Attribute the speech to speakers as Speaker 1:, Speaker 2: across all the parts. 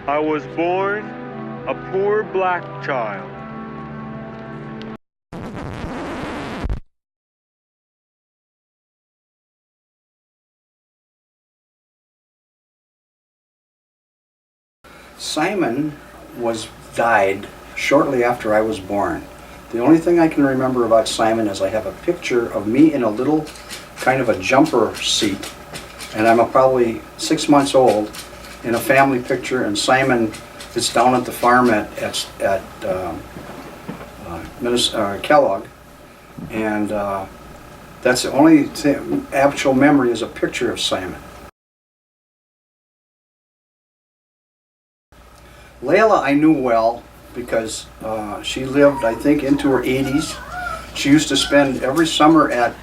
Speaker 1: I was born a poor black child.
Speaker 2: Simon died shortly after I was born. The only thing I can remember about Simon is I have a picture of me in a little kind of a jumper seat, and I'm probably 6 months old in a family picture, and Simon is down at the farm at Kellogg, and that's the only actual memory is a picture of Simon. Layla I knew well because she lived, I think, into her 80s. She used to spend every summer at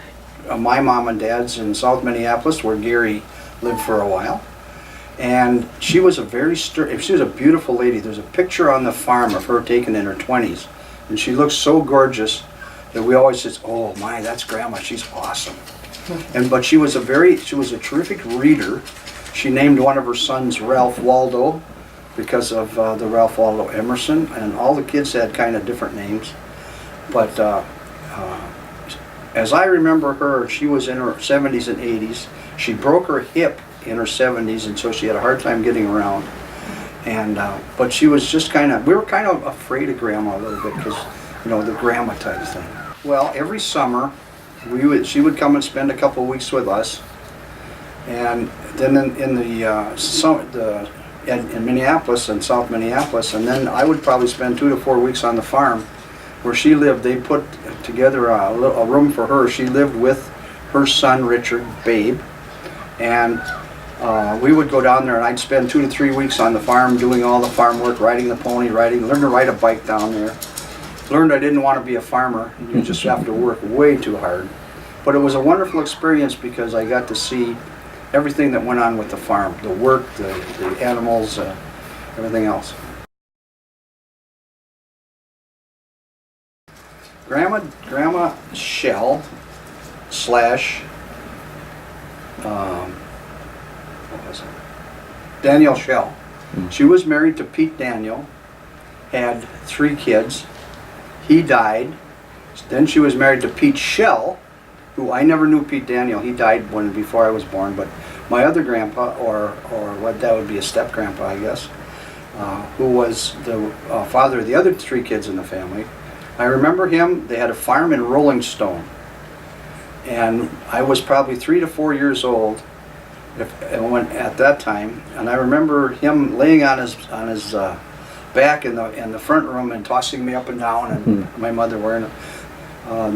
Speaker 2: my mom and dad's in South Minneapolis, where Gary lived for a while. And she was she was a beautiful lady. There's a picture on the farm of her taken in her 20s. And she looks so gorgeous that we always said, oh my, that's Grandma, she's awesome. But she was a terrific reader. She named one of her sons Ralph Waldo, because of the Ralph Waldo Emerson, and all the kids had kind of different names. But as I remember her, she was in her 70s and 80s. She broke her hip in her 70s, and so she had a hard time getting around. And but she was just we were kind of afraid of Grandma a little bit, because, you know, the grandma type thing. Well, every summer, she would come and spend a couple of weeks with us, and then in Minneapolis and South Minneapolis, and then I would probably spend 2 to 4 weeks on the farm where she lived. They put together a room for her. She lived with her son Richard, Babe, and we would go down there, and I'd spend 2 to 3 weeks on the farm doing all the farm work, riding the pony, learned to ride a bike down there. Learned I didn't want to be a farmer. You just have to work way too hard. But it was a wonderful experience because I got to see everything that went on with the farm, the work, the animals, everything else. Grandma Shell slash what was it? Daniel Shell. She was married to Pete Daniel, had 3 kids. He died. Then she was married to Pete Shell, who I never knew Pete Daniel. He died before I was born, but my other grandpa, or what that would be a step grandpa, I guess, who was the father of the other 3 kids in the family. I remember him. They had a farm in Rolling Stone, and I was probably 3 to 4 years old at that time, and I remember him laying on his back in the front room and tossing me up and down, and my mother wearing it.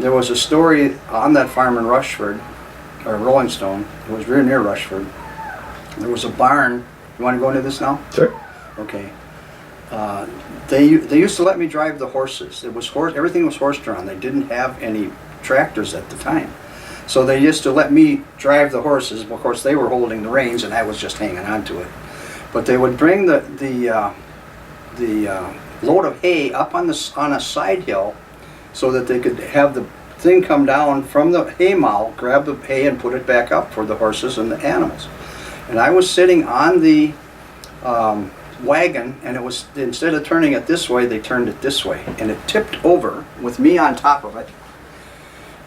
Speaker 2: There was a story on that farm in Rushford, or Rolling Stone. It was very near Rushford. There was a barn. You want to go into this now?
Speaker 3: Sure.
Speaker 2: Okay. They used to let me drive the horses. Everything was horse-drawn. They didn't have any tractors at the time, so they used to let me drive the horses. Of course, they were holding the reins, and I was just hanging on to it. But they would bring the load of hay up on a side hill, so that they could have the thing come down from the hay mow, grab the hay and put it back up for the horses and the animals. And I was sitting on the wagon, and it was, instead of turning it this way, they turned it this way, and it tipped over with me on top of it,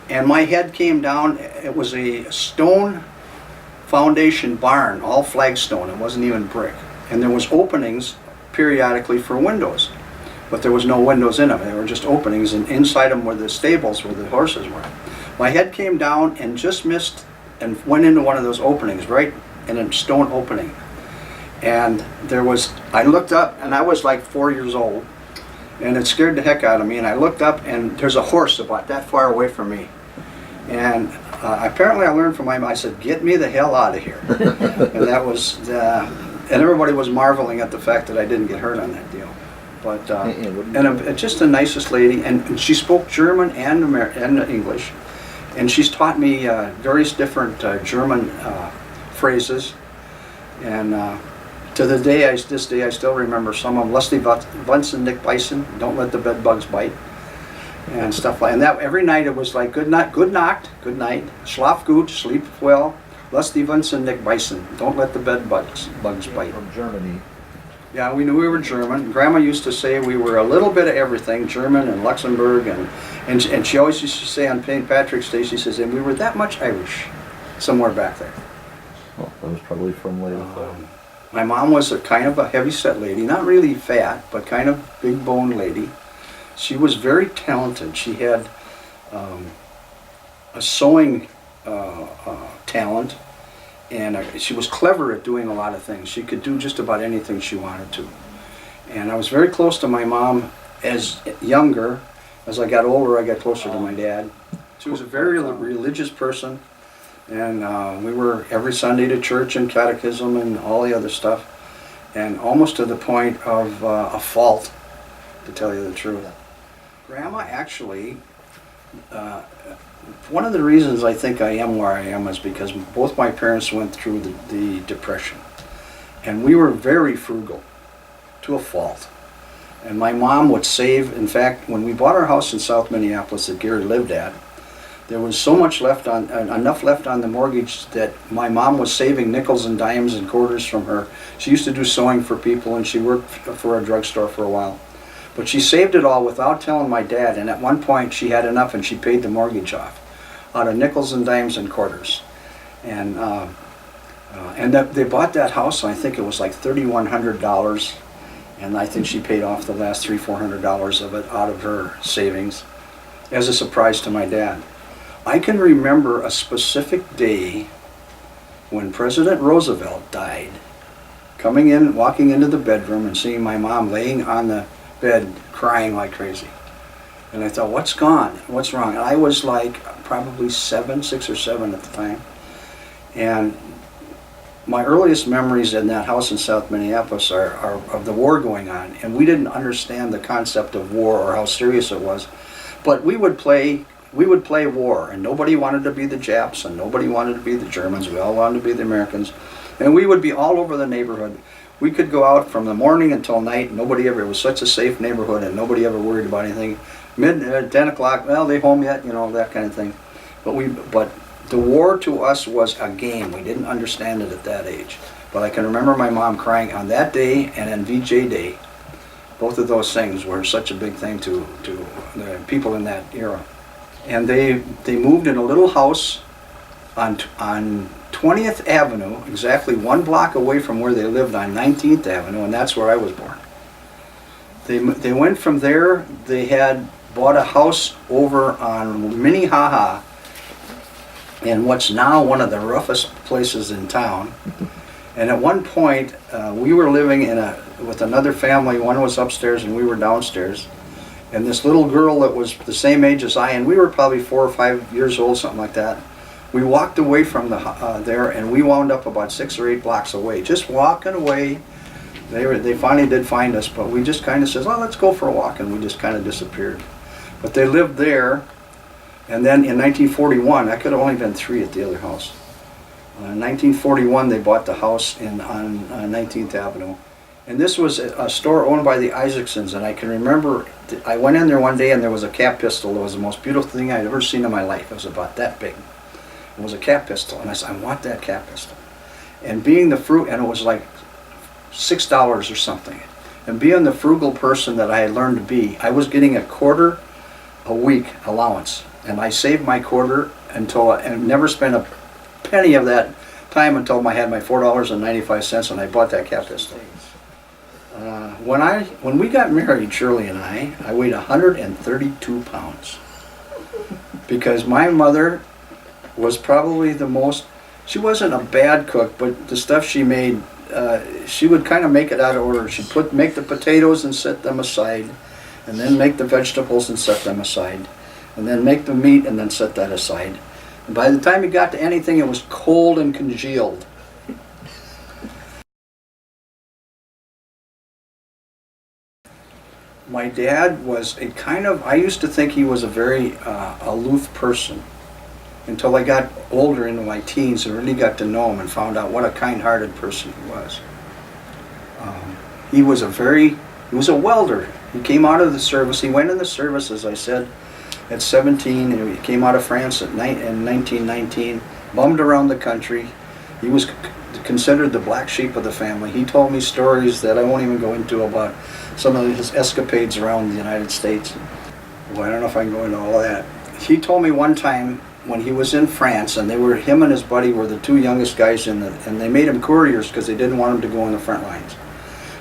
Speaker 2: and my head came down. It was a stone foundation barn, all flagstone. It wasn't even brick, and there was openings periodically for windows, but there was no windows in them. They were just openings, and inside them were the stables where the horses were. My head came down and just missed and went into one of those openings, right in a stone opening. And I looked up, and I was like 4 years old, and it scared the heck out of me, and I looked up, and there's a horse about that far away from me. And apparently I learned from my mom, I said, "Get me the hell out of here." And that was, and everybody was marveling at the fact that I didn't get hurt on that deal. But just the nicest lady, and she spoke German and English, and she's taught me various different German phrases, and to this day I still remember some of them. Lusty Bunsen, Nick Bison, don't let the bed bugs bite, and stuff like that. Every night it was like good night, good Nacht, good night, schlaf gut, sleep well, Lusty Bunsen, Nick Bison, don't let the bed bugs bite.
Speaker 3: From Germany.
Speaker 2: Yeah, we knew we were German. Grandma used to say we were a little bit of everything, German and Luxembourg, and she always used to say on St. Patrick's Day, she says, and we were that much Irish, somewhere back there.
Speaker 3: Well, that was probably from later.
Speaker 2: My mom was a kind of a heavy-set lady, not really fat, but kind of big-boned lady. She was very talented. She had a sewing talent, and she was clever at doing a lot of things. She could do just about anything she wanted to. And I was very close to my mom as younger. As I got older, I got closer to my dad. She was a very religious person, and we were every Sunday to church and catechism and all the other stuff, and almost to the point of a fault, to tell you the truth. Grandma actually, one of the reasons I think I am where I am is because both my parents went through the Depression. And we were very frugal, to a fault. And my mom would save. In fact, when we bought our house in South Minneapolis that Gary lived at, there was so much left on, enough left on the mortgage that my mom was saving nickels and dimes and quarters from her. She used to do sewing for people, and she worked for a drugstore for a while. But she saved it all without telling my dad, and at one point she had enough and she paid the mortgage off out of nickels and dimes and quarters. And they bought that house, and I think it was like $3,100, and I think she paid off the last $400 of it out of her savings as a surprise to my dad. I can remember a specific day when President Roosevelt died, coming in, walking into the bedroom and seeing my mom laying on the bed crying like crazy. And I thought, what's gone? What's wrong? And I was like probably 6 or 7 at the time. And my earliest memories in that house in South Minneapolis are of the war going on. And we didn't understand the concept of war or how serious it was. But we would play war, and nobody wanted to be the Japs and nobody wanted to be the Germans. We all wanted to be the Americans. And we would be all over the neighborhood. We could go out from the morning until night. Nobody ever, it was such a safe neighborhood, and nobody ever worried about anything. 10 o'clock, well, they home yet, you know, that kind of thing. But the war to us was a game. We didn't understand it at that age. But I can remember my mom crying on that day and on VJ Day. Both of those things were such a big thing to the people in that era. And they moved in a little house on 20th Avenue, exactly 1 block away from where they lived on 19th Avenue, and that's where I was born. They went from there. They had bought a house over on Minnehaha in what's now one of the roughest places in town. And at one point, we were living with another family. One was upstairs and we were downstairs. And this little girl that was the same age as I, and we were probably 4 or 5 years old, something like that. We walked away from there, and we wound up about 6 or 8 blocks away, just walking away. They finally did find us, but we just kind of said, well, let's go for a walk, and we just kind of disappeared. But they lived there, and then in 1941, I could have only been 3 at the other house. In 1941, they bought the house on 19th Avenue. And this was a store owned by the Isaacsons, and I can remember, I went in there one day and there was a cap pistol. It was the most beautiful thing I'd ever seen in my life. It was about that big. It was a cap pistol, and I said, I want that cap pistol. And being the and it was like $6 or something. And being the frugal person that I had learned to be, I was getting a quarter a week allowance. And I saved my quarter and never spent a penny of that time until I had my $4.95 and I bought that cap pistol. When we got married, Shirley and I weighed 132 pounds. Because my mother was probably the most, she wasn't a bad cook, but the stuff she made, she would kind of make it out of order. She'd make the potatoes and set them aside, and then make the vegetables and set them aside, and then make the meat and then set that aside. And by the time it got to anything, it was cold and congealed. My dad was a kind of, I used to think he was a very aloof person until I got older into my teens and really got to know him and found out what a kind-hearted person he was. He was a welder. He came out of the service, he went in the service, as I said, at 17. He came out of France in 1919, bummed around the country, He was considered the black sheep of the family. He told me stories that I won't even go into about some of his escapades around the United States. Well, I don't know if I can go into all of that. He told me one time when he was in France, and him and his buddy were the two youngest guys and they made him couriers because they didn't want him to go in the front lines.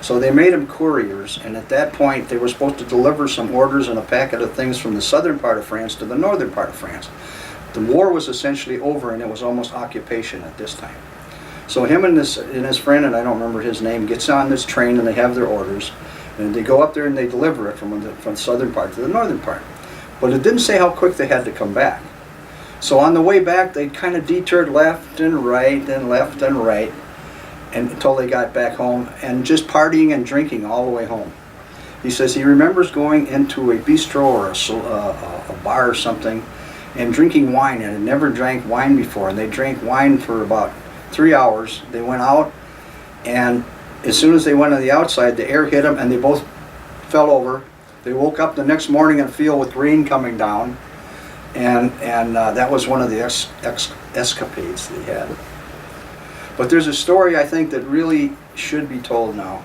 Speaker 2: So they made him couriers, and at that point they were supposed to deliver some orders and a packet of things from the southern part of France to the northern part of France. The war was essentially over, and it was almost occupation at this time. So him and his friend, and I don't remember his name, gets on this train and they have their orders, and they go up there and they deliver it from the southern part to the northern part. But it didn't say how quick they had to come back. So on the way back, they kind of detoured left and right and left and right, and until they got back home, and just partying and drinking all the way home. He says he remembers going into a bistro or a bar or something and drinking wine, and had never drank wine before, and they drank wine for about 3 hours. They went out, and as soon as they went on the outside, the air hit them and they both fell over. They woke up the next morning in a field with rain coming down, and that was one of the escapades they had. But there's a story I think that really should be told now.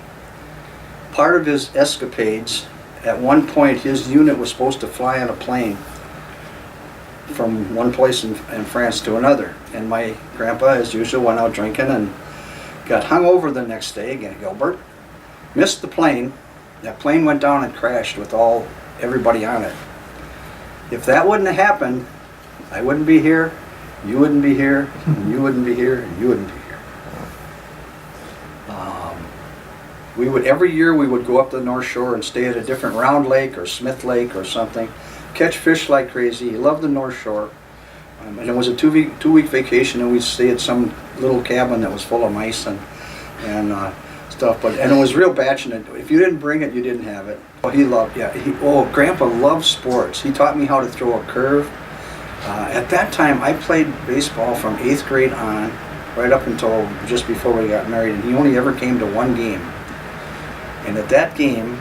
Speaker 2: Part of his escapades, at one point his unit was supposed to fly on a plane from one place in France to another. And my grandpa, as usual, went out drinking and got hung over the next day again, Gilbert. Missed the plane. That plane went down and crashed with everybody on it. If that wouldn't have happened, I wouldn't be here, you wouldn't be here, and you wouldn't be here, and you wouldn't be here. Every year we would go up to the North Shore and stay at a different Round Lake or Smith Lake or something, catch fish like crazy. He loved the North Shore. And it was a two-week vacation, and we'd stay at some little cabin that was full of mice and stuff. And it was real batching it. If you didn't bring it, you didn't have it. Grandpa loved sports. He taught me how to throw a curve. At that time, I played baseball from 8th grade on, right up until just before we got married, and he only ever came to one game. And at that game,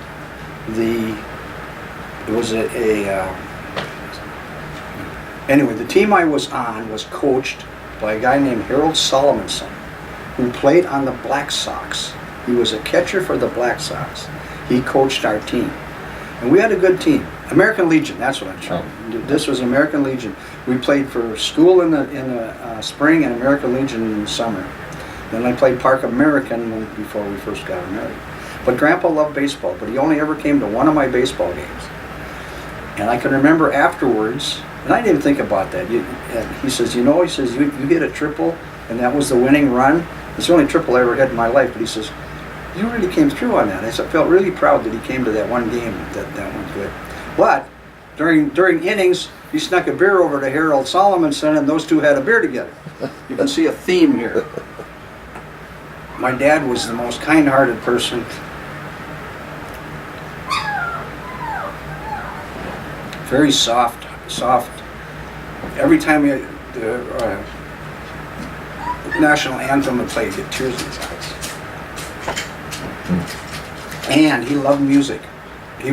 Speaker 2: anyway, the team I was on was coached by a guy named Harold Solomonson, who played on the Black Sox. He was a catcher for the Black Sox. He coached our team. And we had a good team. American Legion, that's what I'm trying. This was American Legion. We played for school in the spring and American Legion in the summer. Then I played Park American before we first got married. But Grandpa loved baseball, but he only ever came to one of my baseball games. And I can remember afterwards, and I didn't think about that. He says, you hit a triple, and that was the winning run. It's the only triple I ever had in my life. But he says, you really came through on that. I felt really proud that he came to that one game that went good. But during innings, he snuck a beer over to Harold Solomonson, and those two had a beer together. You can see a theme here. My dad was the most kind-hearted person. Very soft. Every time the national anthem would play, he'd get tears in his eyes. And he loved music. He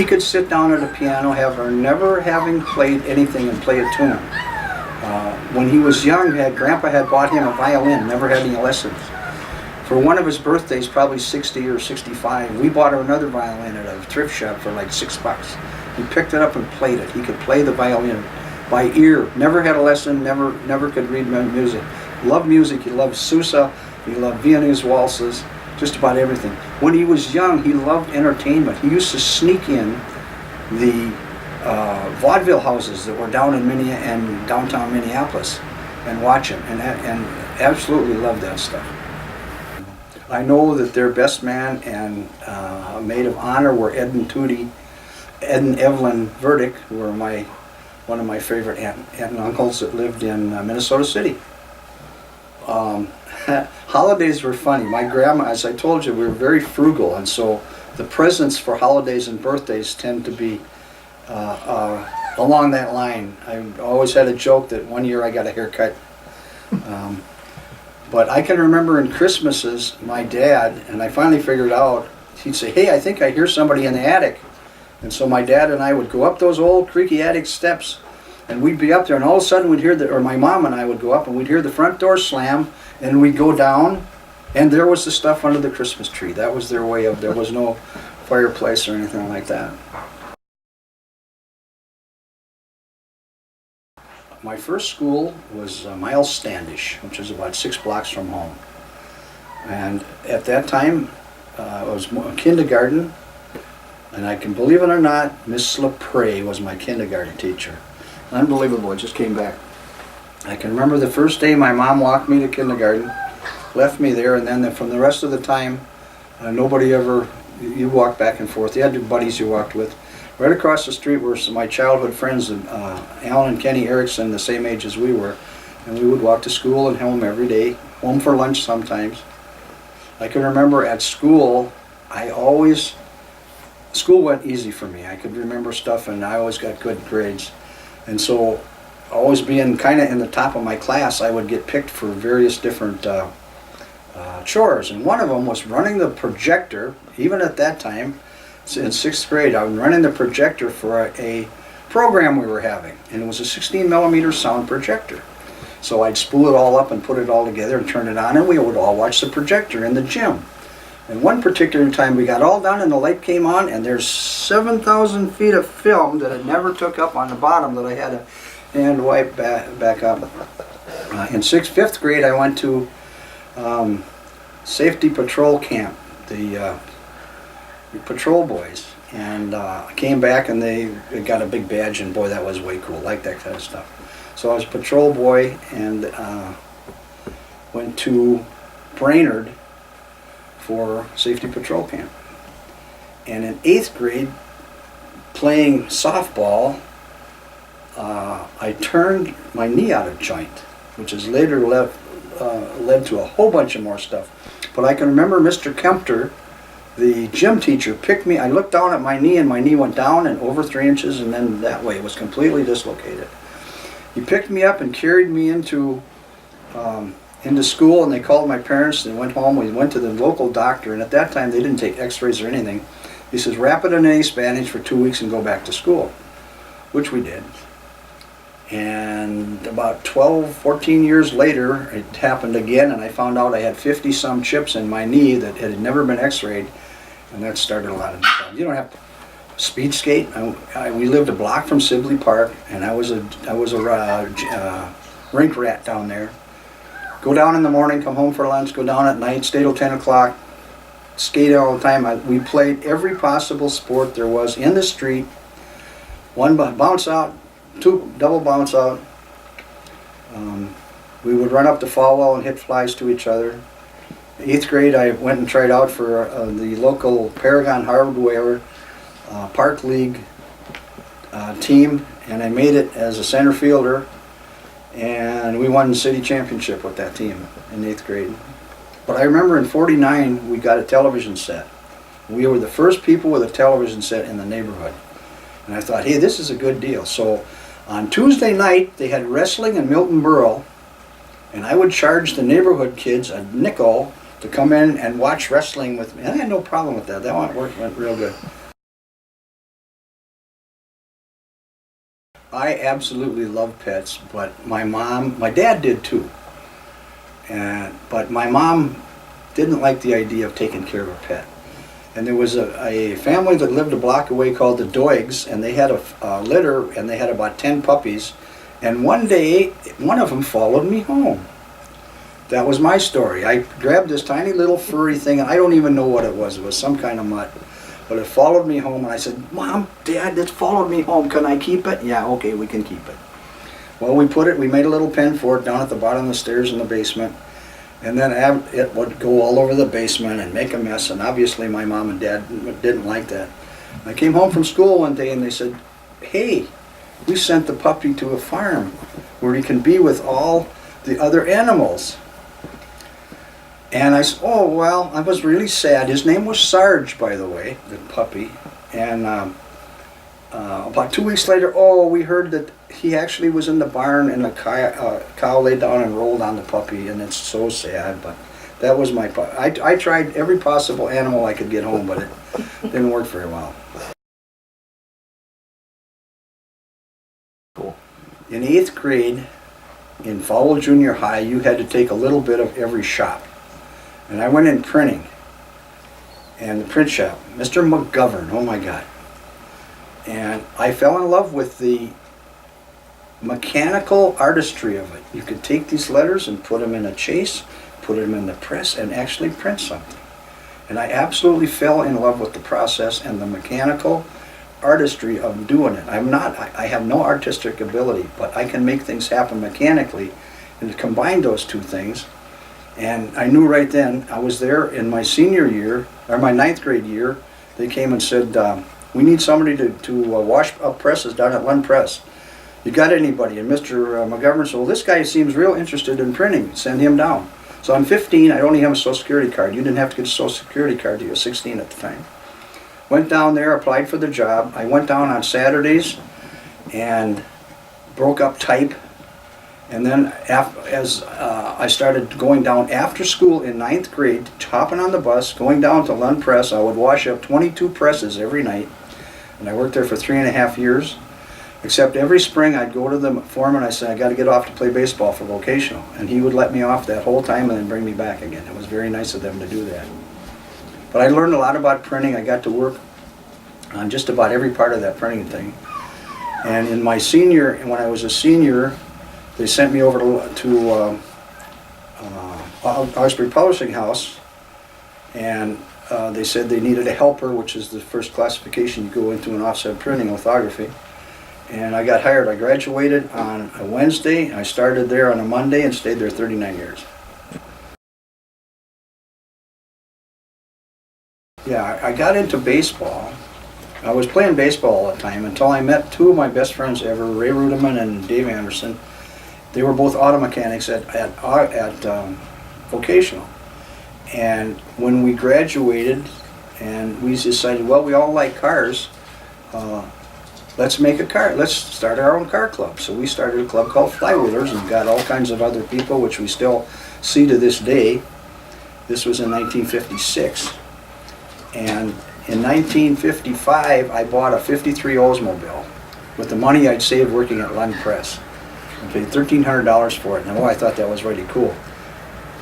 Speaker 2: could sit down at a piano, never having played anything and play a tune. When he was young, Grandpa had bought him a violin, never had any lessons. For one of his birthdays, probably 60 or 65, we bought him another violin at a thrift shop for like $6. He picked it up and played it. He could play the violin by ear. Never had a lesson, never could read music. Loved music. He loved Sousa. He loved Viennese waltzes, just about everything. When he was young, he loved entertainment. He used to sneak in the vaudeville houses that were down in downtown Minneapolis and watch them, and absolutely loved that stuff. I know that their best man and maid of honor were Ed and Evelyn Verdick, who were one of my favorite aunt and uncles that lived in Minnesota City. Holidays were funny. My grandma, as I told you, we were very frugal, and so the presents for holidays and birthdays tend to be along that line. I always had a joke that one year I got a haircut. But I can remember in Christmases, my dad, and I finally figured out, he'd say, hey, I think I hear somebody in the attic. And so my dad and I would go up those old creaky attic steps, And we'd be up there, and all of a sudden we'd hear or my mom and I would go up, and we'd hear the front door slam, and we'd go down, and there was the stuff under the Christmas tree. That was their way of, there was no fireplace or anything like that. My first school was Miles Standish, which is about 6 blocks from home. And at that time, I was kindergarten, and I can believe it or not, Miss LaPrey was my kindergarten teacher. Unbelievable, it just came back. I can remember the first day my mom walked me to kindergarten, left me there, and then from the rest of the time, nobody ever, you walked back and forth. You had your buddies you walked with. Right across the street were my childhood friends, Alan and Kenny Erickson, the same age as we were. And we would walk to school and home every day, home for lunch sometimes. I can remember at school, school went easy for me. I could remember stuff, and I always got good grades. And so, always being kind of in the top of my class, I would get picked for various different chores. And one of them was running the projector. Even at that time, in 6th grade, I was running the projector for a program we were having. And it was a 16 millimeter sound projector. So I'd spool it all up and put it all together and turn it on, and we would all watch the projector in the gym. And one particular time we got all done and the light came on, and there's 7,000 feet of film that it never took up on the bottom that I had to hand wipe back up. In 5th grade, I went to safety patrol camp, the patrol boys. And I came back and they got a big badge, and boy, that was way cool. I like that kind of stuff. So I was a patrol boy and went to Brainerd for safety patrol camp. And in 8th grade, playing softball, I turned my knee out of joint, which has later led to a whole bunch of more stuff. But I can remember Mr. Kempter, the gym teacher, picked me. I looked down at my knee, and my knee went down and over 3 inches, and then that way it was completely dislocated. He picked me up and carried me into school, and they called my parents and went home. We went to the local doctor, and at that time they didn't take x-rays or anything. He says, wrap it in an ace bandage for 2 weeks and go back to school, which we did. And about 12, 14 years later, it happened again, and I found out I had 50 some chips in my knee that had never been x-rayed, and that started a lot of problems. You don't have to speed skate. We lived a block from Sibley Park, and I was a rink rat down there. Go down in the morning, come home for lunch, go down at night, stay till 10 o'clock, skate all the time. We played every possible sport there was in the street. One bounce out, 2 double bounce out. We would run up the fall wall and hit flies to each other. 8th grade, I went and tried out for the local Paragon Hardware Park League team, and I made it as a center fielder, and we won the city championship with that team in 8th grade. But I remember in '49 we got a television set. We were the first people with a television set in the neighborhood, and I thought, hey, this is a good deal. So on Tuesday night they had wrestling in Milton Borough, and I would charge the neighborhood kids a nickel to come in and watch wrestling with me. And I had no problem with that. That went real good. I absolutely love pets, but my dad did too. But my mom didn't like the idea of taking care of a pet. And there was a family that lived a block away called the Doigs, and they had a litter, and they had about 10 puppies. And one day, one of them followed me home. That was my story. I grabbed this tiny little furry thing, and I don't even know what it was. It was some kind of mutt. But it followed me home, and I said, Mom, Dad, it followed me home. Can I keep it? Yeah, okay, we can keep it. Well, we made a little pen for it down at the bottom of the stairs in the basement. And then it would go all over the basement and make a mess. And obviously my mom and dad didn't like that. I came home from school one day and they said, hey, we sent the puppy to a farm where he can be with all the other animals. And I said, oh, well, I was really sad. His name was Sarge, by the way, the puppy. And about 2 weeks later, we heard that he actually was in the barn and a cow laid down and rolled on the puppy, and it's so sad. But that was my puppy. I tried every possible animal I could get home, but it didn't work very well.
Speaker 3: Cool.
Speaker 2: In 8th grade, in Fowler Junior High, you had to take a little bit of every shop. And I went in printing, and the print shop, Mr. McGovern, oh my God. And I fell in love with the mechanical artistry of it. You could take these letters and put them in a chase, put them in the press, and actually print something. And I absolutely fell in love with the process and the mechanical artistry of doing it. I have no artistic ability, but I can make things happen mechanically, and to combine those two things. And I knew right then, I was there in my senior year, or my 9th grade year, they came and said, we need somebody to wash up presses down at Lund Press. You got anybody? And Mr. McGovern said, well, this guy seems real interested in printing, send him down. So I'm 15, I only have a Social Security card. You didn't have to get a Social Security card till you were 16 at the time. Went down there, applied for the job. I went down on Saturdays and broke up type. And then as I started going down after school in 9th grade, hopping on the bus, going down to Lund Press, I would wash up 22 presses every night. And I worked there for 3.5 years. Except every spring I'd go to the foreman and I said, I got to get off to play baseball for vocational. And he would let me off that whole time and then bring me back again. It was very nice of them to do that. But I learned a lot about printing. I got to work on just about every part of that printing thing. And in my senior, when I was a senior, they sent me over to Osprey Publishing House, and they said they needed a helper, which is the first classification you go into in offset printing, lithography. And I got hired. I graduated on a Wednesday. I started there on a Monday and stayed there 39 years. Yeah, I got into baseball. I was playing baseball all the time until I met two of my best friends ever, Ray Ruderman and Dave Anderson. They were both auto mechanics at vocational. And when we graduated and we decided, well, we all like cars, let's make a car, let's start our own car club. So we started a club called Flywheelers and got all kinds of other people, which we still see to this day. This was in 1956. And in 1955, I bought a 53 Oldsmobile with the money I'd saved working at Lund Press. I paid $1,300 for it, and I thought that was really cool.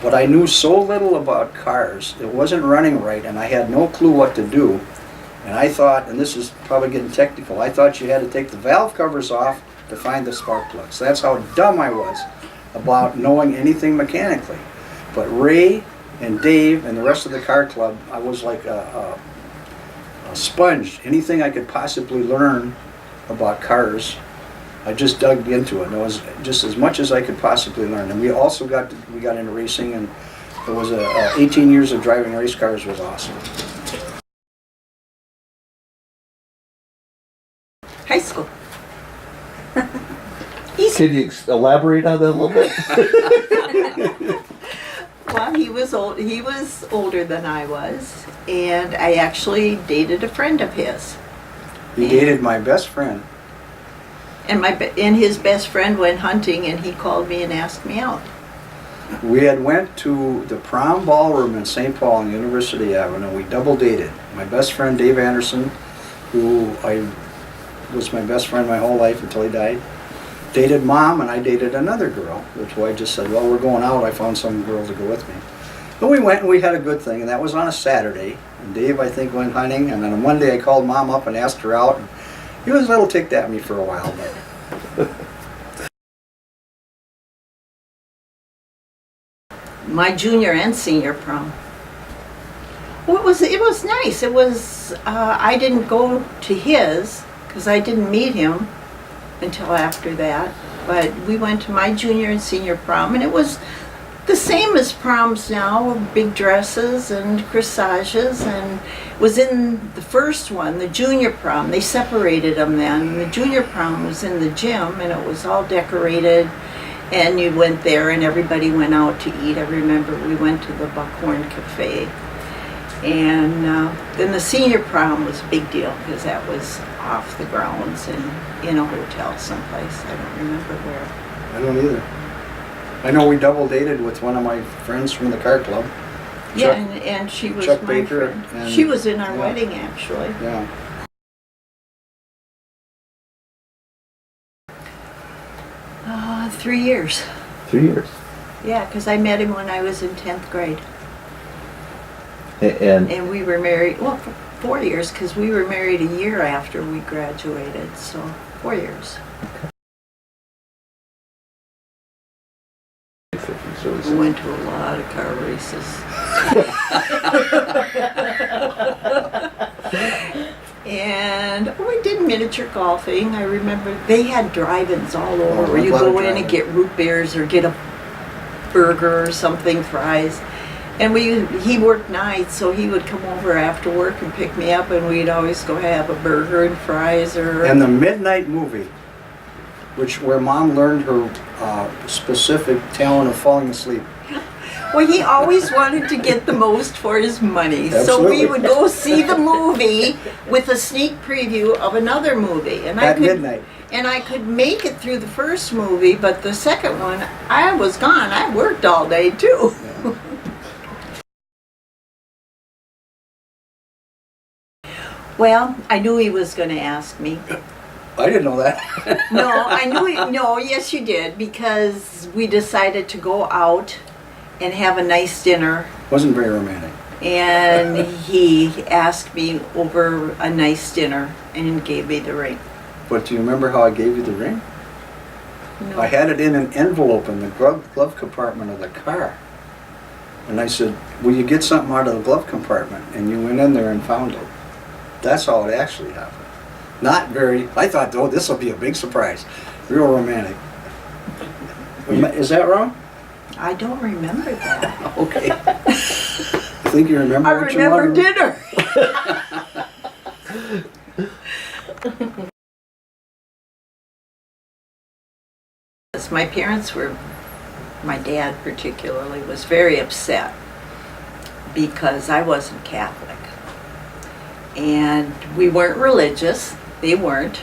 Speaker 2: But I knew so little about cars, it wasn't running right, and I had no clue what to do. And I thought, and this is probably getting technical, I thought you had to take the valve covers off to find the spark plugs. That's how dumb I was about knowing anything mechanically. But Ray and Dave and the rest of the car club, I was like a sponge. Anything I could possibly learn about cars, I just dug into it. And it was just as much as I could possibly learn. And we also got into racing, and it was 18 years of driving race cars was awesome.
Speaker 4: High school.
Speaker 3: Can you elaborate on that a little bit?
Speaker 4: Well, he was old. He was older than I was, and I actually dated a friend of his.
Speaker 2: He dated my best friend.
Speaker 4: And his best friend went hunting, and he called me and asked me out.
Speaker 2: We had went to the prom ballroom in St. Paul on University Avenue. We double dated. My best friend Dave Anderson, who was my best friend my whole life until he died, dated Mom, and I dated another girl, which I just said, well, we're going out. I found some girl to go with me. But we went and we had a good thing, and that was on a Saturday. And Dave, I think, went hunting, and then on Monday I called Mom up and asked her out. And he was a little ticked at me for a while, but
Speaker 4: My junior and senior prom. Well, it was nice. It was I didn't go to his because I didn't meet him until after that. But we went to my junior and senior prom, and it was the same as proms now, with big dresses and corsages, and was in the first one, the junior prom. They separated them then. And the junior prom was in the gym, and it was all decorated, and you went there and everybody went out to eat. I remember we went to the Buckhorn Cafe. And then the senior prom was a big deal because that was off the grounds and in a hotel someplace. I don't remember where.
Speaker 2: I don't either. I know we double dated with one of my friends from the car club.
Speaker 4: Yeah,
Speaker 2: Chuck,
Speaker 4: and she was
Speaker 2: Chuck
Speaker 4: my
Speaker 2: Baker.
Speaker 4: friend.
Speaker 2: And,
Speaker 4: She was in our
Speaker 2: yeah.
Speaker 4: wedding, actually.
Speaker 2: Yeah.
Speaker 4: 3 years.
Speaker 3: 3 years.
Speaker 4: Yeah, because I met him when I was in 10th grade.
Speaker 3: And
Speaker 4: And we were married, well, for 4 years, because we were married a year after we graduated, so 4 years. We went to a lot of car races. And we did miniature golfing. I remember they had drive-ins all over where you go in and get root beers or get a burger or something, fries. And he worked nights, so he would come over after work and pick me up, and we'd always go have a burger and fries or...
Speaker 2: And the midnight movie, where Mom learned her specific talent of falling asleep.
Speaker 4: Well, he always wanted to get the most for his money.
Speaker 2: Absolutely.
Speaker 4: So we would go see the movie with a sneak preview of another movie. And
Speaker 2: At midnight.
Speaker 4: And I could make it through the first movie, but the second one, I was gone. I worked all day too.
Speaker 2: Yeah.
Speaker 4: Well, I knew he was going to ask me.
Speaker 2: I didn't know that.
Speaker 4: No, I knew he, no, yes you did, because we decided to go out and have a nice dinner.
Speaker 2: Wasn't very romantic.
Speaker 4: And he asked me over a nice dinner and gave me the ring.
Speaker 2: But do you remember how I gave you the ring?
Speaker 4: No.
Speaker 2: I had it in an envelope in the glove compartment of the car. And I said, will you get something out of the glove compartment? And you went in there and found it. That's how it actually happened. Not very, I thought, oh, this will be a big surprise. Real romantic. Is that wrong?
Speaker 4: I don't remember that.
Speaker 2: Okay. I think you remember
Speaker 4: I
Speaker 2: what
Speaker 4: remember
Speaker 2: you wanted.
Speaker 4: dinner. My parents were, my dad particularly, was very upset because I wasn't Catholic. And we weren't religious, they weren't,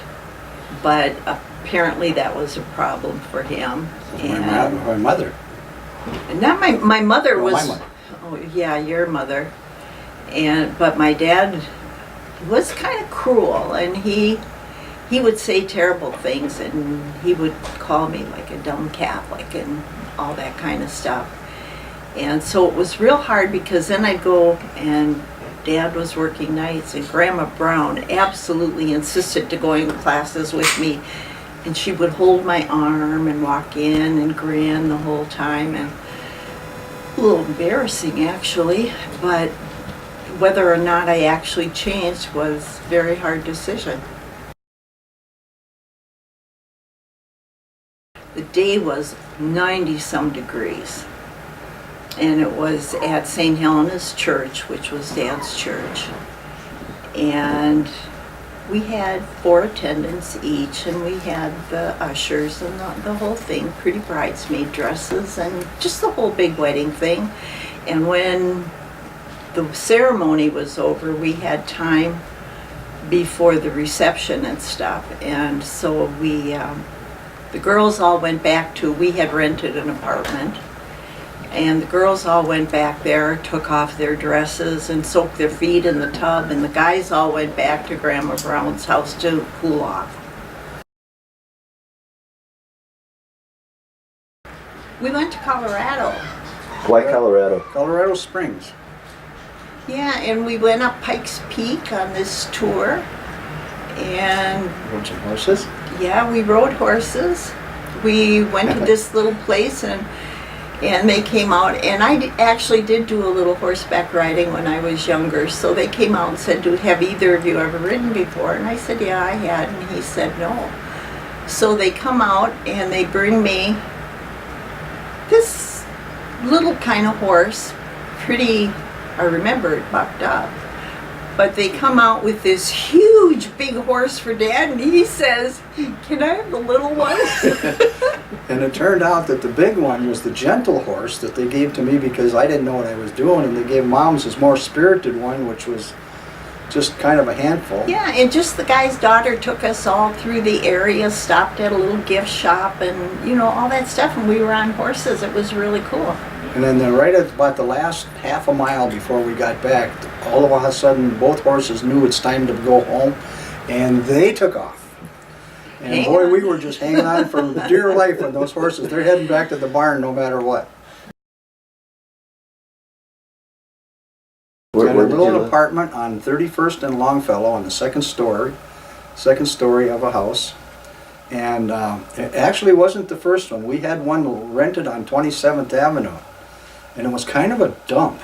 Speaker 4: but apparently that was a problem for him.
Speaker 2: My mother.
Speaker 4: And not my mother
Speaker 2: Oh,
Speaker 4: was,
Speaker 2: my mother.
Speaker 4: oh yeah, your mother. But my dad was kind of cruel, and he would say terrible things, and he would call me like a dumb Catholic and all that kind of stuff. And so it was real hard because then I'd go and Dad was working nights, and Grandma Braun absolutely insisted to going to classes with me, and she would hold my arm and walk in and grin the whole time, and a little embarrassing actually, but whether or not I actually changed was a very hard decision. The day was 90-some degrees. And it was at St. Helena's Church, which was Dad's church. And we had 4 attendants each, and we had the ushers and the whole thing, pretty bridesmaid dresses, and just the whole big wedding thing. And when the ceremony was over, we had time before the reception and stuff. And so the girls all went back to, we had rented an apartment. And the girls all went back there, took off their dresses and soaked their feet in the tub, and the guys all went back to Grandma Brown's house to cool off. We went to Colorado.
Speaker 3: why Colorado?
Speaker 2: Colorado Springs.
Speaker 4: Yeah, and we went up Pikes Peak on this tour. And
Speaker 2: Rode some horses.
Speaker 4: yeah, we rode horses. We went to this little place, and they came out, and I actually did do a little horseback riding when I was younger, so they came out and said, have either of you ever ridden before? And I said, yeah, I had, and he said, no. So they come out, and they bring me this little kind of horse, pretty, I remember it bucked up, but they come out with this huge big horse for Dad, and he says, can I have the little one?
Speaker 2: And it turned out that the big one was the gentle horse that they gave to me because I didn't know what I was doing, and they gave Mom's this more spirited one, which was just kind of a handful.
Speaker 4: Yeah, and just the guy's daughter took us all through the area, stopped at a little gift shop, and you know, all that stuff, and we were on horses. It was really cool.
Speaker 2: And then right at about the last half a mile before we got back, all of a sudden both horses knew it's time to go home, and they took off. And
Speaker 4: Hang
Speaker 2: boy,
Speaker 4: on.
Speaker 2: we were just hanging on for dear life with those horses. They're heading back to the barn no matter what.
Speaker 3: Where
Speaker 2: Got a
Speaker 3: did you
Speaker 2: little
Speaker 3: live?
Speaker 2: apartment on 31st and Longfellow on the second story of a house. And it actually wasn't the first one. We had one rented on 27th Avenue. And it was kind of a dump,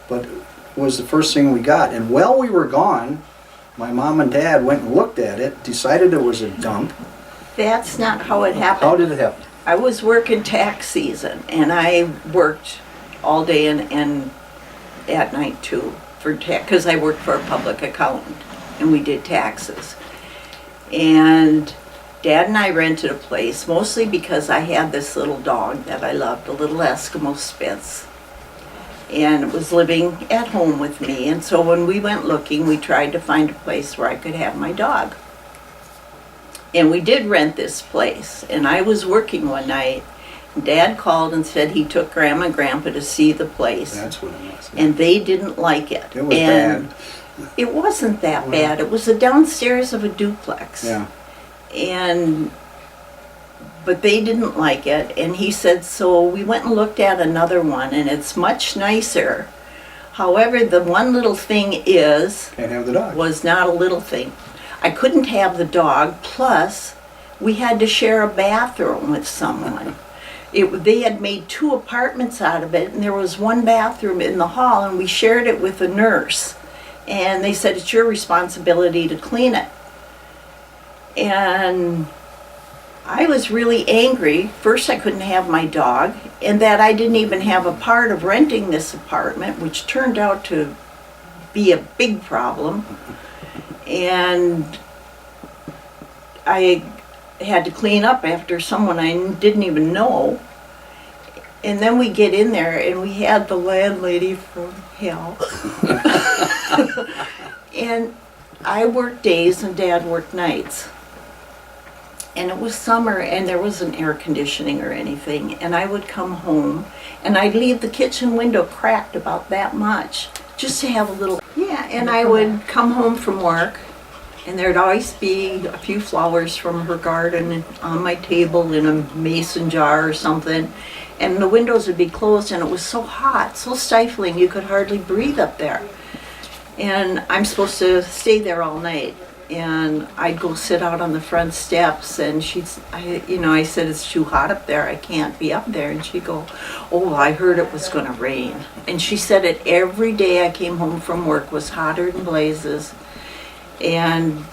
Speaker 2: but it was the first thing we got. And while we were gone, my mom and dad went and looked at it, decided it was a dump.
Speaker 4: That's not how it happened.
Speaker 2: How did it happen?
Speaker 4: I was working tax season, and I worked all day and at night too for tax, because I worked for a public accountant, and we did taxes. And Dad and I rented a place, mostly because I had this little dog that I loved, a little Eskimo Spitz. And it was living at home with me, and so when we went looking, we tried to find a place where I could have my dog. And we did rent this place, and I was working one night. Dad called and said he took Grandma and Grandpa to see the place,
Speaker 2: That's what it was.
Speaker 4: and they didn't like it.
Speaker 2: It was
Speaker 4: And
Speaker 2: bad.
Speaker 4: it wasn't that bad. It was the downstairs of a duplex.
Speaker 2: Yeah.
Speaker 4: But they didn't like it, and he said, so we went and looked at another one, and it's much nicer. However, the one little thing
Speaker 2: Can't have the dog.
Speaker 4: was not a little thing. I couldn't have the dog, plus we had to share a bathroom with someone. They had made 2 apartments out of it, and there was one bathroom in the hall, and we shared it with a nurse. And they said, it's your responsibility to clean it. And I was really angry. First, I couldn't have my dog, and that I didn't even have a part of renting this apartment, which turned out to be a big problem. And I had to clean up after someone I didn't even know. And then we get in there, and we had the landlady from hell. And I worked days, and Dad worked nights. And it was summer, and there wasn't air conditioning or anything. And I would come home, and I'd leave the kitchen window cracked about that much, just to have a little. Yeah, and I would come home from work, and there'd always be a few flowers from her garden on my table in a mason jar or something. And the windows would be closed, and it was so hot, so stifling, you could hardly breathe up there. And I'm supposed to stay there all night. And I'd go sit out on the front steps, and I said, it's too hot up there, I can't be up there. And she'd go, oh, I heard it was gonna rain. And she said it every day I came home from work was hotter than blazes. And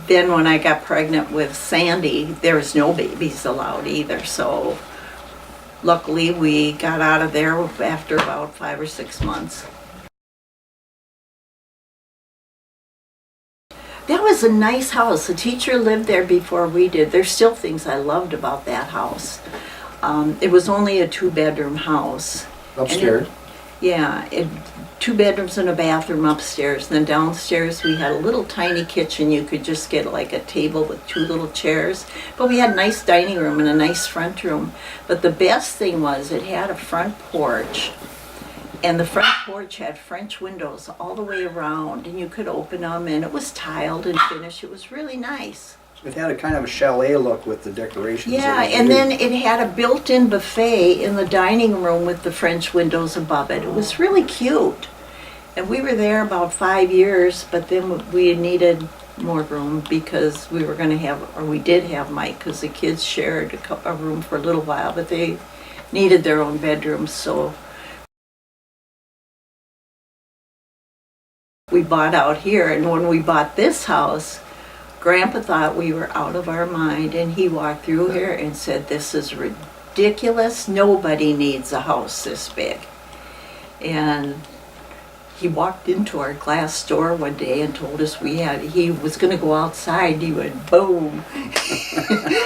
Speaker 4: then when I got pregnant with Sandy, there was no babies allowed either. So luckily we got out of there after about 5 or 6 months. That was a nice house. The teacher lived there before we did. There's still things I loved about that house. It was only a 2-bedroom house.
Speaker 2: Upstairs.
Speaker 4: Yeah, 2 bedrooms and a bathroom upstairs. And then downstairs we had a little tiny kitchen. You could just get like a table with 2 little chairs. But we had a nice dining room and a nice front room. But the best thing was it had a front porch. And the front porch had French windows all the way around, and you could open them, and it was tiled and finished. It was really nice.
Speaker 2: It had a kind of a chalet look with the decorations.
Speaker 4: Yeah, and then it had a built-in buffet in the dining room with the French windows above it. It was really cute. And we were there about 5 years, but then we needed more room because we were going to have, or we did have Mike, because the kids shared a room for a little while, but they needed their own bedrooms, so we bought out here. And when we bought this house, Grandpa thought we were out of our mind, and he walked through here and said, this is ridiculous. Nobody needs a house this big. And he walked into our glass door one day and told us he was going to go outside, and he went, boom.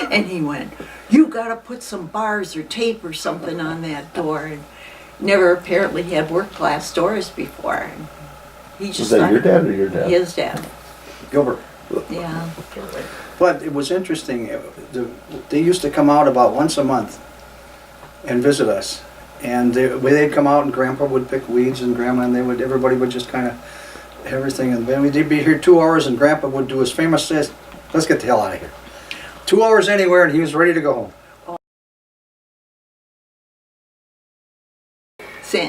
Speaker 4: And he went, you got to put some bars or tape or something on that door. And never apparently had worked glass doors before. He just
Speaker 3: Was that
Speaker 4: thought-
Speaker 3: your dad or your dad?
Speaker 4: His dad,
Speaker 2: Gilbert.
Speaker 4: yeah.
Speaker 2: But it was interesting. They used to come out about once a month and visit us. And they'd come out, and Grandpa would pick weeds, and Grandma, and everybody would just kind of everything. And then we'd be here 2 hours, and Grandpa would do his famous says, let's get the hell out of here. 2 hours anywhere, and he was ready to go home.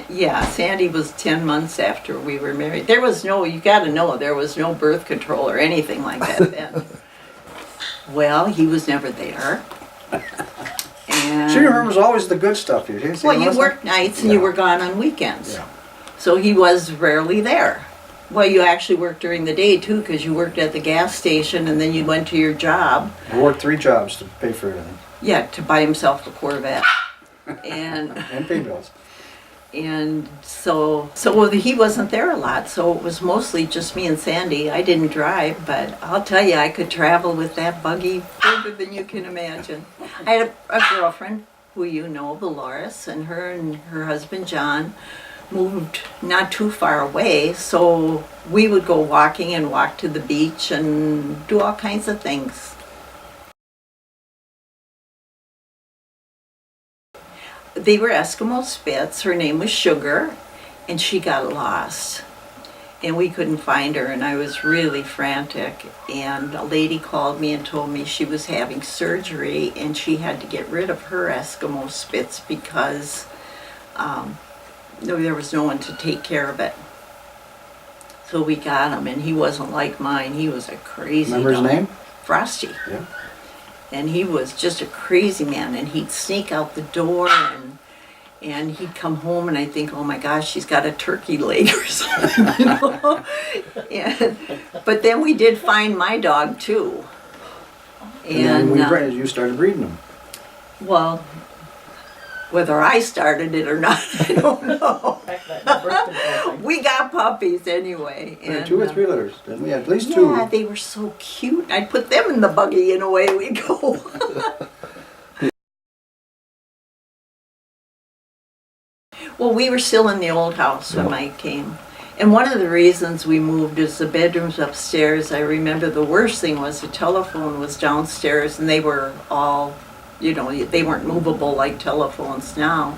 Speaker 4: Yeah, Sandy was 10 months after we were married. There was no, you gotta know, there was no birth control or anything like that then. Well, he was never there. And,
Speaker 2: She remembers always the good stuff. You didn't say,
Speaker 4: well, you
Speaker 2: Melissa?
Speaker 4: worked nights and you were gone on weekends.
Speaker 2: Yeah.
Speaker 4: So he was rarely there. Well, you actually worked during the day too, because you worked at the gas station and then you went to your job.
Speaker 2: He worked 3 jobs to pay for everything.
Speaker 4: Yeah, to buy himself a Corvette. And
Speaker 2: And pay bills.
Speaker 4: and so he wasn't there a lot, so it was mostly just me and Sandy. I didn't drive, but I'll tell you, I could travel with that buggy further than you can imagine. I had a girlfriend who you know, Dolores, and her husband John moved not too far away, so we would go walking and walk to the beach and do all kinds of things. They were Eskimo Spitz. Her name was Sugar, and she got lost. And we couldn't find her, and I was really frantic. And a lady called me and told me she was having surgery, and she had to get rid of her Eskimo Spitz because there was no one to take care of it. So we got him, and he wasn't like mine. He was a crazy
Speaker 2: Remember his
Speaker 4: dog.
Speaker 2: name?
Speaker 4: Frosty.
Speaker 2: Yeah.
Speaker 4: And he was just a crazy man, and he'd sneak out the door and he'd come home and I'd think, oh my gosh, she's got a turkey leg or something, you know. But then we did find my dog too.
Speaker 2: And then you started breeding them.
Speaker 4: Well, whether I started it or not, I don't know. We got puppies anyway.
Speaker 2: We had
Speaker 4: And,
Speaker 2: 2 or 3 litters, didn't we? At least 2.
Speaker 4: yeah, they were so cute. I'd put them in the buggy and away we go. Well, we were still in the old house when Mike came. And one of the reasons we moved is the bedrooms upstairs. I remember the worst thing was the telephone was downstairs and they were all, you know, they weren't movable like telephones now.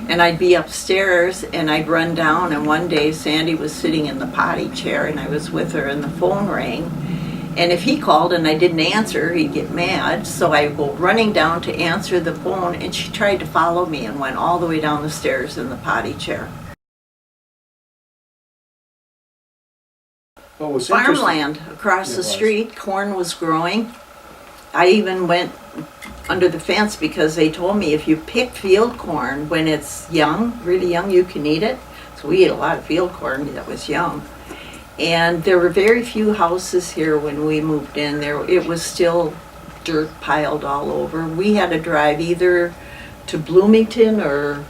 Speaker 4: And I'd be upstairs and I'd run down, and one day Sandy was sitting in the potty chair and I was with her and the phone rang. And if he called and I didn't answer, he'd get mad. So I go running down to answer the phone, and she tried to follow me and went all the way down the stairs in the potty chair.
Speaker 2: What was interesting-
Speaker 4: Farmland across
Speaker 2: It
Speaker 4: the
Speaker 2: was.
Speaker 4: street, corn was growing. I even went under the fence because they told me if you pick field corn when it's young, really young, you can eat it. So we ate a lot of field corn that was young. And there were very few houses here when we moved in. It was still dirt piled all over. We had to drive either to Bloomington or,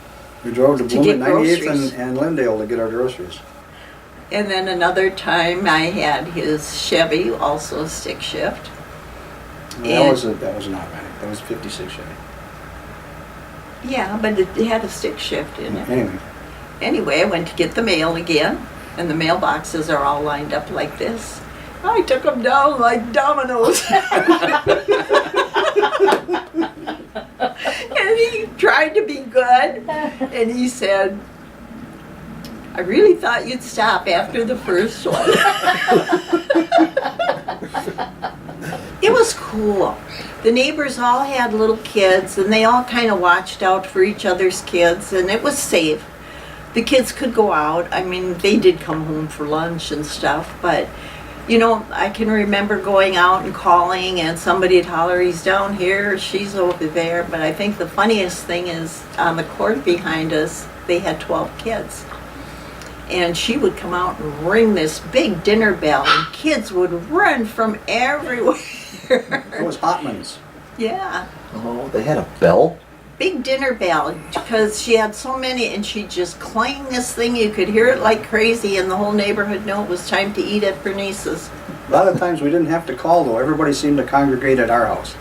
Speaker 2: We drove to
Speaker 4: get
Speaker 2: Bloomington, 98th
Speaker 4: groceries.
Speaker 2: and Lindale to get our groceries.
Speaker 4: and then another time I had his Chevy, also a stick shift.
Speaker 2: That
Speaker 4: And-
Speaker 2: was an automatic. That was 56 Chevy.
Speaker 4: Yeah, but it had a stick shift in it.
Speaker 2: Anyway,
Speaker 4: Anyway, I went to get the mail again, and the mailboxes are all lined up like this. I took them down like dominoes. And he tried to be good, and he said, I really thought you'd stop after the first one. It was cool. The neighbors all had little kids, and they all kind of watched out for each other's kids, and it was safe. The kids could go out. I mean, they did come home for lunch and stuff, but you know, I can remember going out and calling, and somebody'd holler, he's down here, she's over there. But I think the funniest thing is on the court behind us, they had 12 kids. And she would come out and ring this big dinner bell, and kids would run from everywhere.
Speaker 2: it was Hotman's.
Speaker 4: Yeah,
Speaker 3: Oh, they had a bell?
Speaker 4: big dinner bell, because she had so many, and she'd just clang this thing. You could hear it like crazy, and the whole neighborhood knew it was time to eat at Bernice's.
Speaker 2: A lot of times we didn't have to call though. Everybody seemed to congregate at our house.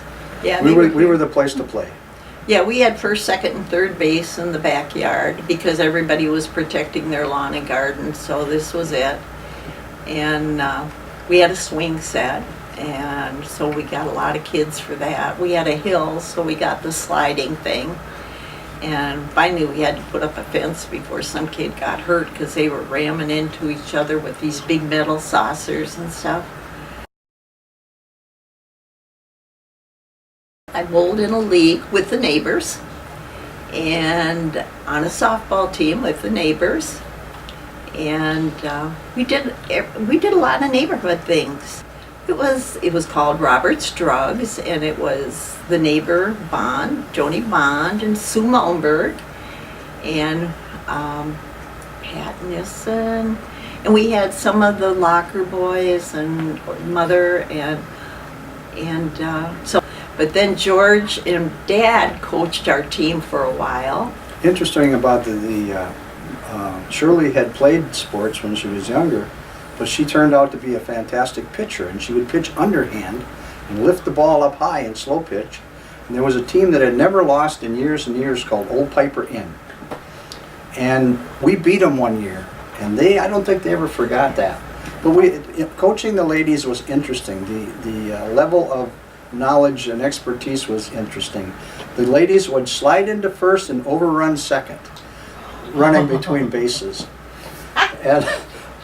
Speaker 4: Yeah,
Speaker 2: We were the place to play.
Speaker 4: Yeah, we had first, second, and third base in the backyard because everybody was protecting their lawn and garden, so this was it. And we had a swing set, and so we got a lot of kids for that. We had a hill, so we got the sliding thing. And finally we had to put up a fence before some kid got hurt because they were ramming into each other with these big metal saucers and stuff. I bowled in a league with the neighbors and on a softball team with the neighbors. And we did a lot of neighborhood things. It was called Robert's Drugs, and it was the neighbor Bond, Joni Bond, and Sue Malmberg, and Pat Nissen, and we had some of the Locker boys and Mother and so. But then George and Dad coached our team for a while.
Speaker 2: Interesting about Shirley had played sports when she was younger, but she turned out to be a fantastic pitcher, and she would pitch underhand and lift the ball up high in slow pitch. And there was a team that had never lost in years and years called Old Piper Inn. And we beat them one year, and I don't think they ever forgot that. But coaching the ladies was interesting. The level of knowledge and expertise was interesting. The ladies would slide into first and overrun second, running between bases.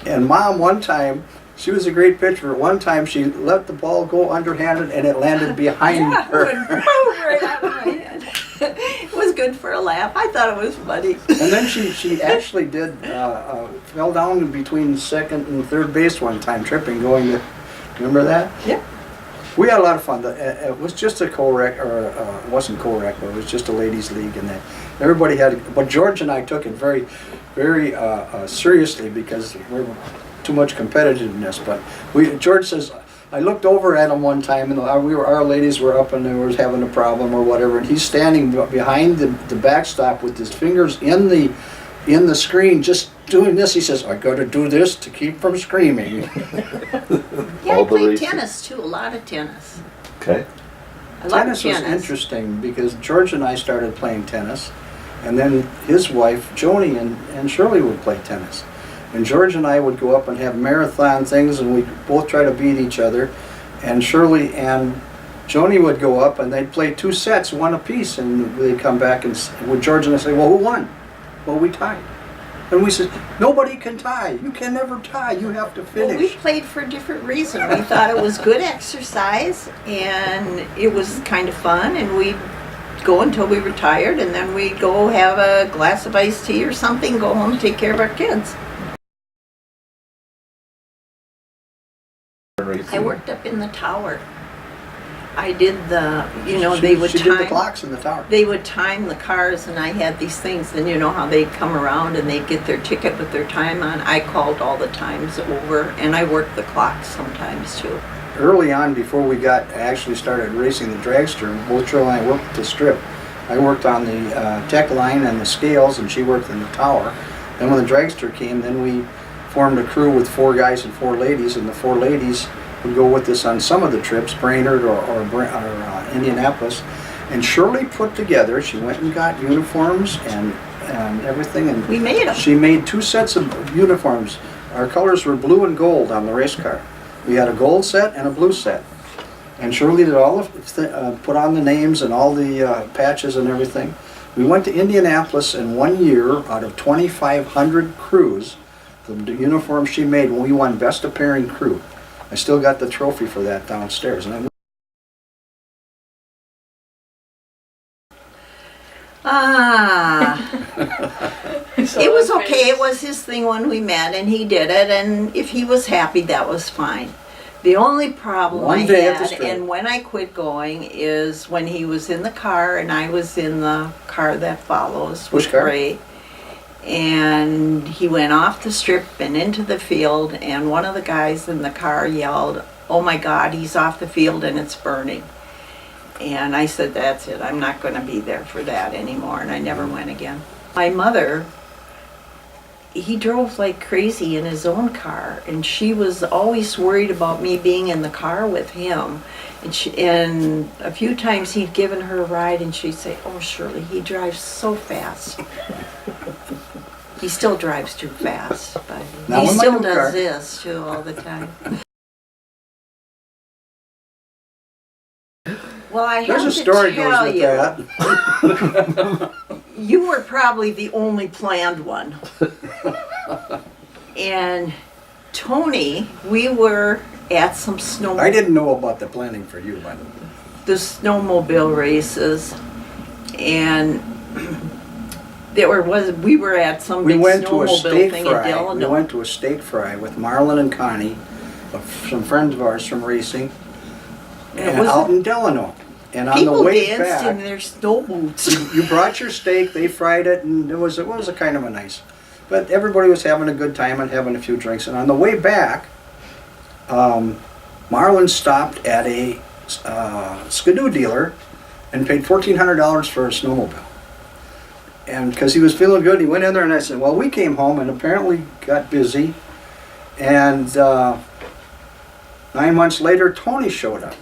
Speaker 2: And Mom, one time, she was a great pitcher. One time she let the ball go underhanded and it landed behind her.
Speaker 4: Right out of my head. It was good for a laugh. I thought it was funny.
Speaker 2: And then she actually fell down between second and third base one time, tripping, going to, remember that?
Speaker 4: Yeah.
Speaker 2: We had a lot of fun. It was just a co-rec, or it wasn't co-rec, but it was just a ladies' league, and that everybody had. But George and I took it very, very seriously because we were too much competitiveness. But George says, I looked over at him one time, and our ladies were up and they were having a problem or whatever, and he's standing behind the backstop with his fingers in the screen, just doing this. He says, I got to do this to keep from screaming.
Speaker 4: Yeah, I played tennis too, a lot of tennis.
Speaker 3: Okay.
Speaker 4: I love
Speaker 2: Tennis was interesting because George and I started playing tennis, and then his wife, Joni, and Shirley would play tennis. And George and I would go up and have marathon things, and we'd both try to beat each other. And Shirley and Joni would go up, and they'd play 2 sets, one apiece, and they'd come back, and would George and I say, well, who won? Well, we tied. And we said, nobody can tie. You can never tie. You have to finish.
Speaker 4: Well, we played for a different reason. We thought it was good exercise, and it was kind of fun, and we'd go until we were tired, and then we'd go have a glass of iced tea or something, go home and take care of our kids. I worked up in the tower. I did
Speaker 2: She did the clocks in the tower.
Speaker 4: They would time the cars, and I had these things, and you know how they'd come around and they'd get their ticket with their time on. I called all the times over, and I worked the clocks sometimes too.
Speaker 2: Early on, before we actually started racing the dragster, both Shirley and I worked the strip. I worked on the tech line and the scales, and she worked in the tower. Then when the dragster came, then we formed a crew with 4 guys and 4 ladies, and the 4 ladies would go with us on some of the trips, Brainerd or Indianapolis. And Shirley put together, she went and got uniforms and everything. And
Speaker 4: we made them.
Speaker 2: She made 2 sets of uniforms. Our colors were blue and gold on the race car. We had a gold set and a blue set. And Shirley did all of, put on the names and all the patches and everything. We went to Indianapolis in 1 year out of 2,500 crews. The uniform she made, when we won Best Appearing Crew. I still got the trophy for that downstairs. And
Speaker 4: it was okay. It was his thing when we met, and he did it, and if he was happy, that was fine. The only problem I had, and when I quit going, is when he was in the car and I was in the car that follows.
Speaker 2: Which car?
Speaker 4: Ray. And he went off the strip and into the field, and one of the guys in the car yelled, "Oh my God, he's off the field and it's burning." And I said, that's it, I'm not going to be there for that anymore, and I never went again. My mother, he drove like crazy in his own car, and she was always worried about me being in the car with him. And a few times he'd given her a ride, and she'd say, "Oh, Shirley, he drives so fast." He still drives too fast, but he still does this too all the time. Well, I have to tell you, you were probably the only planned one. And Tony, we were at some snow.
Speaker 2: I didn't know about the planning for you, by the way.
Speaker 4: the snowmobile races, and we were at some
Speaker 2: We
Speaker 4: big
Speaker 2: went to a
Speaker 4: snowmobile
Speaker 2: steak
Speaker 4: thing in
Speaker 2: fry. We
Speaker 4: Delano.
Speaker 2: went to a steak fry with Marlon and Connie, some friends of ours from racing,
Speaker 4: And it
Speaker 2: and
Speaker 4: was-
Speaker 2: out in Delano. And on the
Speaker 4: People
Speaker 2: way
Speaker 4: danced in
Speaker 2: back,
Speaker 4: their snow boots.
Speaker 2: you brought your steak, they fried it, and it was a kind of a nice. But everybody was having a good time and having a few drinks. And on the way back, Marlon stopped at a Skidoo dealer and paid $1,400 for a snowmobile. And because he was feeling good, he went in there, and I said, well, we came home and apparently got busy. And 9 months later, Tony showed up.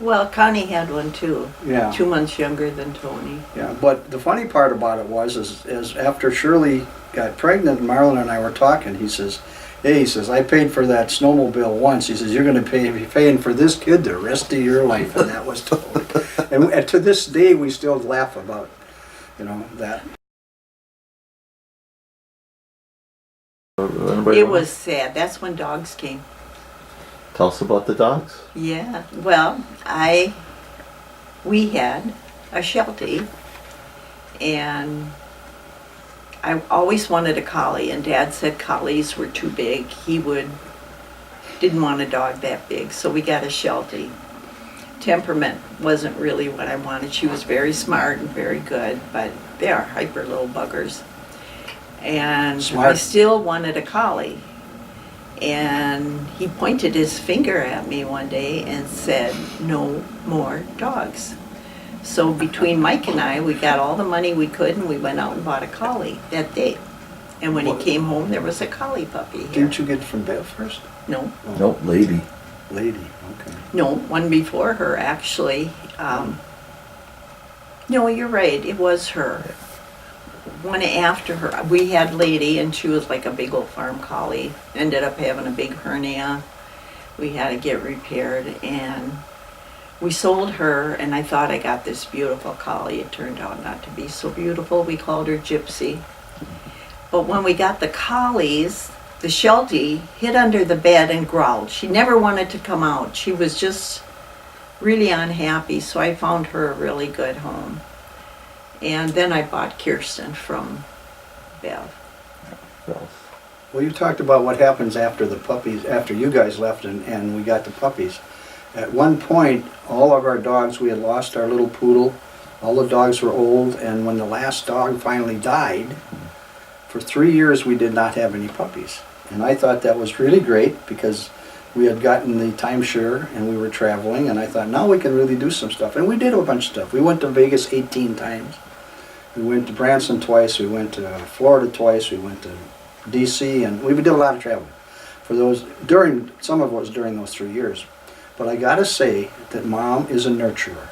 Speaker 4: Well, Connie had one too.
Speaker 2: Yeah.
Speaker 4: 2 months younger than Tony.
Speaker 2: Yeah, but the funny part about it was, is after Shirley got pregnant, Marlon and I were talking, he says, hey, he says, I paid for that snowmobile once. He says, you're going to be paying for this kid the rest of your life. And that was totally. And to this day, we still laugh about, that.
Speaker 3: Anybody
Speaker 4: It
Speaker 3: wanna
Speaker 4: was sad. That's when dogs came.
Speaker 3: Tell us about the dogs.
Speaker 4: Yeah. Well, we had a Sheltie, and I always wanted a collie, and Dad said collies were too big. Didn't want a dog that big, so we got a Sheltie. Temperament wasn't really what I wanted. She was very smart and very good, but they are hyper little buggers. And I
Speaker 2: Smart.
Speaker 4: still wanted a collie. And he pointed his finger at me one day and said, no more dogs. So between Mike and I, we got all the money we could, and we went out and bought a collie that day. And when he came home, there was a collie puppy here.
Speaker 2: Didn't you get it from Bev first?
Speaker 4: No,
Speaker 3: Nope, lady.
Speaker 2: Lady, okay.
Speaker 4: no, one before her, actually. No, you're right, it was her. One after her, we had Lady, and she was like a big old farm collie. Ended up having a big hernia. We had to get repaired, and we sold her, and I thought I got this beautiful collie. It turned out not to be so beautiful. We called her Gypsy. But when we got the collies, the Sheltie hid under the bed and growled. She never wanted to come out. She was just really unhappy, so I found her a really good home. And then I bought Kirsten from Bev.
Speaker 2: Well, you talked about what happens after the puppies, after you guys left and we got the puppies. At one point, all of our dogs, we had lost our little poodle. All the dogs were old, and when the last dog finally died, for 3 years we did not have any puppies. And I thought that was really great because we had gotten the timeshare and we were traveling, and I thought now we can really do some stuff. And we did a bunch of stuff. We went to Vegas 18 times. We went to Branson twice, we went to Florida twice, we went to DC, and we did a lot of traveling. Some of it was during those 3 years. But I gotta say that Mom is a nurturer.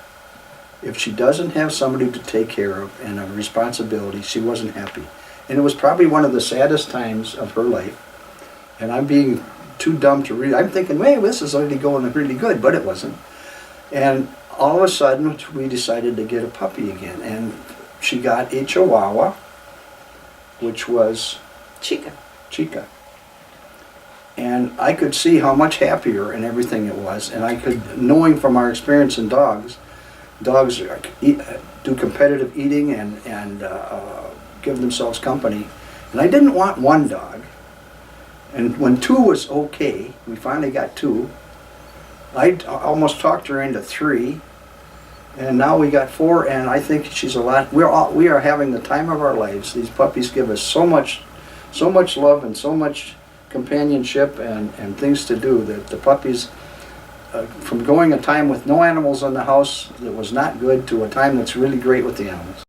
Speaker 2: If she doesn't have somebody to take care of and a responsibility, she wasn't happy. And it was probably one of the saddest times of her life. And I'm being too dumb to read. I'm thinking, hey, this is already going really good, but it wasn't. And all of a sudden, we decided to get a puppy again. And she got a Chihuahua, which was
Speaker 4: Chica.
Speaker 2: Chica. And I could see how much happier and everything it was. And I could, knowing from our experience in dogs do competitive eating and give themselves company. And I didn't want one dog. And when 2 was okay, we finally got 2. I almost talked her into 3. And now we got 4, and I think she's a lot. We are having the time of our lives. These puppies give us so much love and so much companionship and things to do. That the puppies, from going a time with no animals in the house that was not good to a time that's really great with the animals.